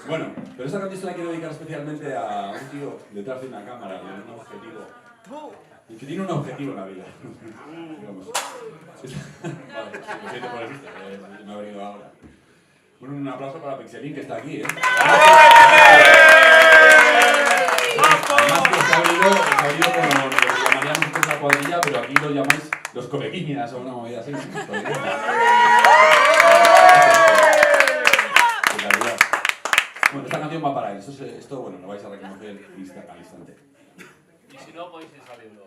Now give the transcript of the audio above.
Bueno, pero esta canción se la quiero dedicar especialmente a un tío detrás de una cámara, con un objetivo. Y que tiene un objetivo en la vida. Digamos. Vale, lo siento por eso, me ha venido ahora. Bueno, un aplauso para Pixelín, que está aquí, ¿eh? Además que se ha abrido con lo que llamaríamos nosotros la cuadrilla, pero aquí lo llamáis los coleguiñas o una movida así. Bueno, esta canción va para él. Esto bueno, lo vais a reconocer al instante. Y si no, podéis ir saliendo.